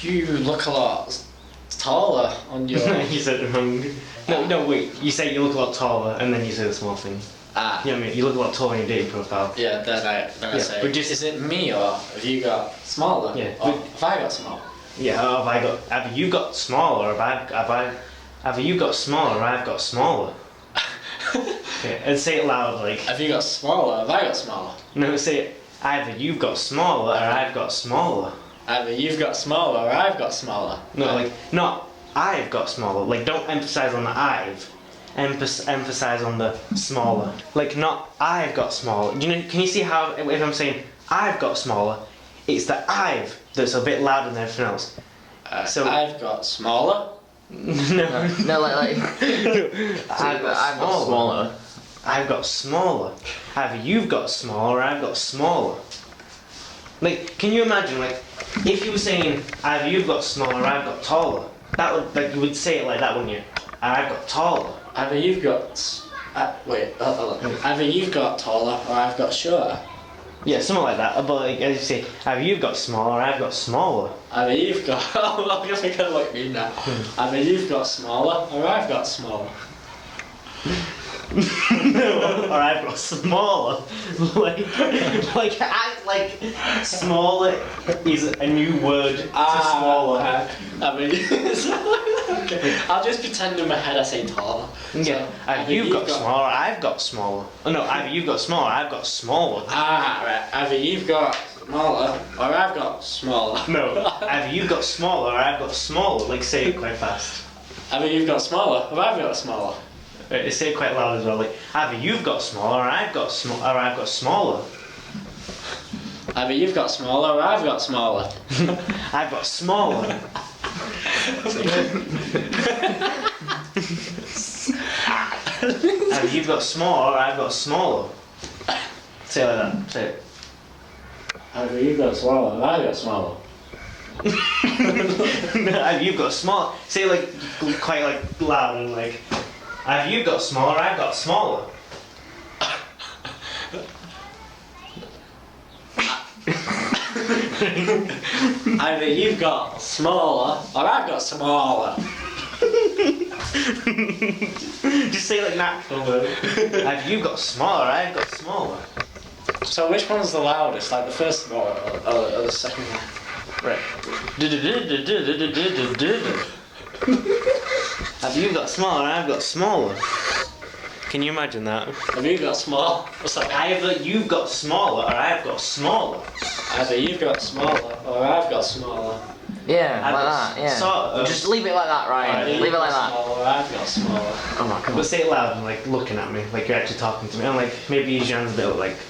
You look a lot taller on your. You said it wrong. No, wait. You say you look a lot taller, and then you say the small thing. Ah. You know what I mean? You look a lot taller on your dating profile. Yeah, then I say, but just, is it me or have you got smaller? Yeah. Or have I got smaller? Yeah, have you got smaller, or have you got smaller, or I've got smaller? Okay, and say it loud, like. Have you got smaller? Have I got smaller? No, say it. Either you've got smaller, or I've got smaller. Either you've got smaller or I've got smaller. No, like, not I've got smaller. Like, don't emphasize on the I've. Emphasize on the smaller. Like, not I've got smaller. You know? Can you see how if I'm saying I've got smaller, it's the I've that's a bit louder than everything else. So I've got smaller. No, like I've got smaller. I've got smaller. Either you've got smaller or I've got smaller. Like, can you imagine, like, if you were saying either you've got smaller or I've got taller, that would, like, you would say it like that, wouldn't you? I've got taller. Either you've got. Hold on. Either you've got taller or I've got shorter. Yeah, something like that. But like, as you say, either you've got smaller or I've got smaller. Either you've got. I'm gonna look at me now. Either you've got smaller or I've got smaller. No, or I've got smaller. like smaller is a new word to smaller. I mean, okay. I'll just pretend in my head I say taller. Yeah, either you've got smaller, or I've got smaller. Oh no, either you've got smaller, or I've got smaller. Right. Either you've got smaller or I've got smaller. No, either you've got smaller, or I've got smaller. Like, say it quite fast. Either you've got smaller or I've got smaller. Right, say it quite loud as well. Like, either you've got smaller, or I've got smaller. Either you've got smaller or I've got smaller. I've got smaller. Either you've got smaller, or I've got smaller. Say it like that. Say it. Either you've got smaller or I've got smaller. Either you've got smaller. Say it like quite like loud and like. Either you've got smaller, or I've got smaller. Either you've got smaller or I've got smaller. Just say it like natural. Either you've got smaller, or I've got smaller. So which one's the loudest? Like the first one or the second one? Right. Have you got smaller, or I've got smaller? Can you imagine that? Have you got small? What's that? Either you've got smaller, or I've got smaller. Either you've got smaller or I've got smaller. Yeah, I've like got that. Yeah. sort of. Just leave it like that, Ryan. Either Leave you've it like got that. smaller or I've got smaller. Oh my god. But say it loud and like looking at me, like you're actually talking to me, and like maybe use your hands a bit like